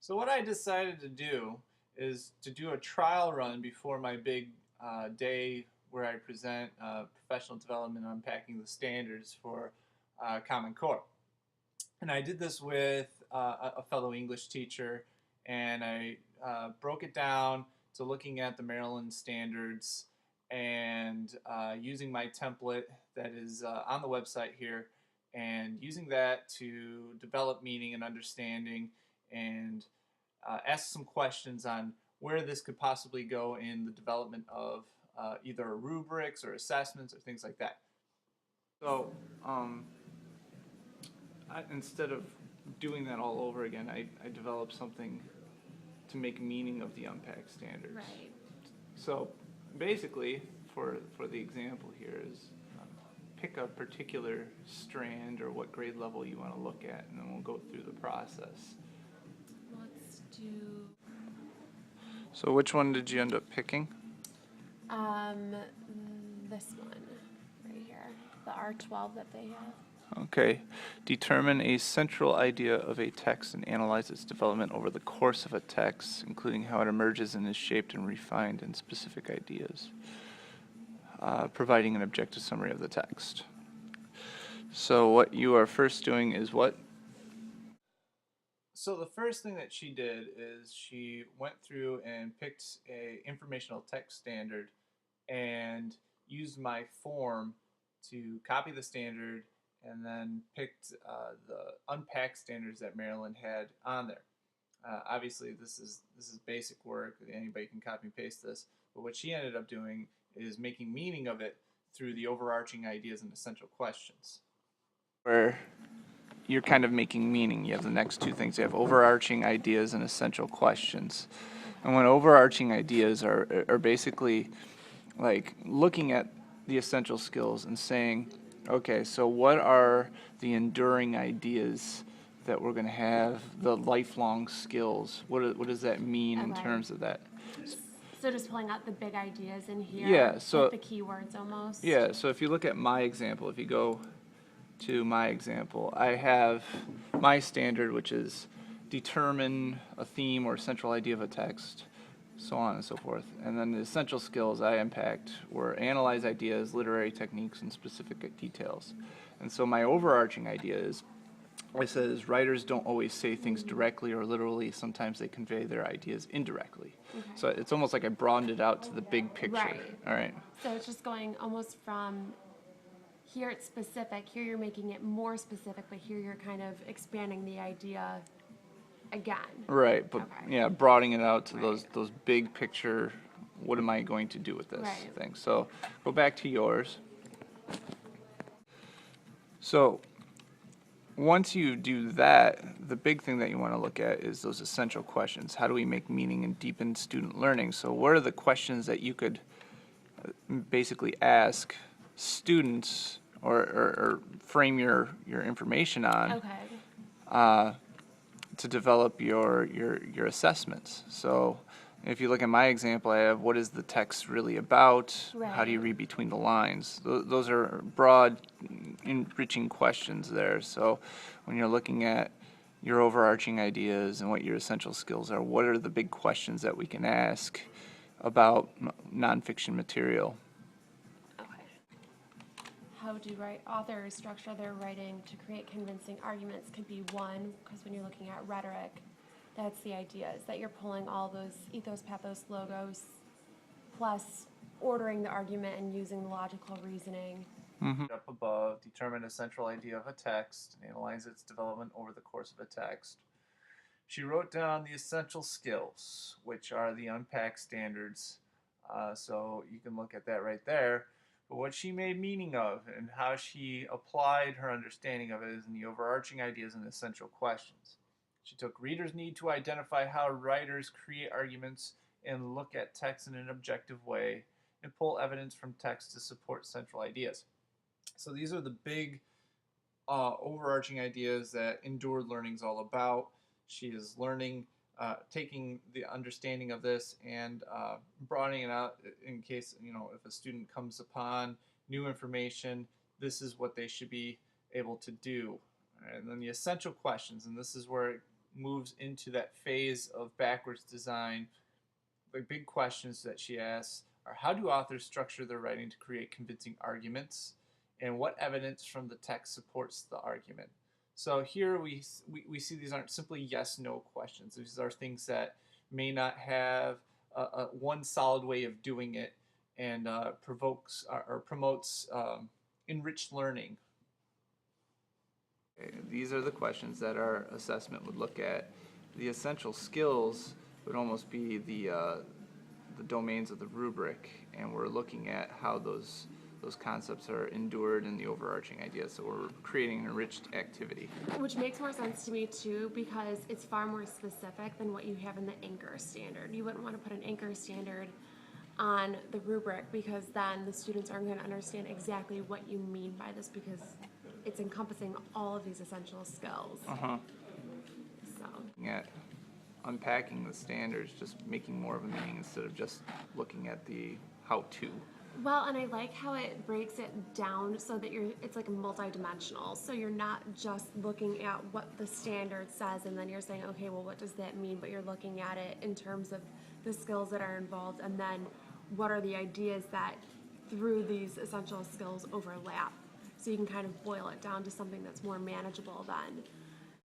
So what I decided to do is to do a trial run before my big day where I present professional development, unpacking the standards for Common Core. And I did this with a fellow English teacher, and I broke it down to looking at the Maryland standards and using my template that is on the website here, and using that to develop meaning and understanding and ask some questions on where this could possibly go in the development of either rubrics or assessments or things like that. So instead of doing that all over again, I developed something to make meaning of the unpack standards. Right. So basically, for the example here is pick a particular strand or what grade level you want to look at, and then we'll go through the process. Let's do So which one did you end up picking? this one right here, the R12 that they have. Okay. Determine a central idea of a text and analyze its development over the course of a text, including how it emerges and is shaped and refined in specific ideas. Providing an objective summary of the text. So what you are first doing is what? So the first thing that she did is she went through and picked a informational text standard and used my form to copy the standard and then picked the unpack standards that Maryland had on there. Obviously, this is basic work. Anybody can copy and paste this. But what she ended up doing is making meaning of it through the overarching ideas and essential questions. Where you're kind of making meaning. You have the next two things. You have overarching ideas and essential questions. And when overarching ideas are basically like looking at the essential skills and saying, okay, so what are the enduring ideas that we're going to have, the lifelong skills? What does that mean in Okay. terms of that? So just pulling out the big ideas in here. Yeah, so- like the keywords almost. Yeah, so if you look at my example, if you go to my example, I have my standard, which is determine a theme or central idea of a text, so on and so forth. And then the essential skills I unpacked were analyze ideas, literary techniques, and specific details. And so my overarching idea is, it says writers don't always say things directly or literally. Sometimes they convey their ideas indirectly. Okay. So it's almost like I broadened it out to the big picture. Right. All right. So it's just going almost from here it's specific, here you're making it more specific, but here you're kind of expanding the idea again. Right, but Okay. yeah, broadening it out to Right. those big picture, what am I going to do with this Right. thing? So go back to yours. So once you do that, the big thing that you want to look at is those essential questions. How do we make meaning and deepen student learning? So what are the questions that you could basically ask students or frame your information on Okay. to develop your assessments? So if you look at my example, I have what is the text really about? How do you Right. read between the lines? Those are broad, enriching questions there. So when you're looking at your overarching ideas and what your essential skills are, what are the big questions that we can ask about nonfiction material? Okay. How do authors structure their writing to create convincing arguments could be one, because when you're looking at rhetoric, that's the ideas that you're pulling all those ethos, pathos, logos, plus ordering the argument and using the logical reasoning. Up above, determine a central idea of a text and analyze its development over the course of a text. She wrote down the essential skills, which are the unpack standards. So you can look at that right there. But what she made meaning of and how she applied her understanding of it is in the overarching ideas and essential questions. She took readers' need to identify how writers create arguments and look at text in an objective way and pull evidence from text to support central ideas. So these are the big overarching ideas that endured learning is all about. She is learning, taking the understanding of this and broadening it out in case, if a student comes upon new information, this is what they should be able to do. And then the essential questions, and this is where moves into that phase of backwards design, the big questions that she asks are how do authors structure their writing to create convincing arguments, and what evidence from the text supports the argument? So here we see these aren't simply yes no questions. These are things that may not have a one solid way of doing it, and provokes or promotes enriched learning. Okay, these are the questions that our assessment would look at. The essential skills would almost be the domains of the rubric, and we're looking at how those concepts are endured in the overarching idea. So we're creating an enriched activity. Which makes more sense to me too, because it's far more specific than what you have in the anchor standard. You wouldn't want to put an anchor standard on the rubric, because then the students aren't going to understand exactly what you mean by this, because it's encompassing all of these essential skills. So At unpacking the standards, just making more of a meaning instead of just looking at the how-to. well, and I like how it breaks it down so that it's like multidimensional. So you're not just looking at what the standard says and then you're saying, okay, well, what does that mean? But you're looking at it in terms of the skills that are involved, and then what are the ideas that through these essential skills overlap. So you can kind of boil it down to something that's more manageable then.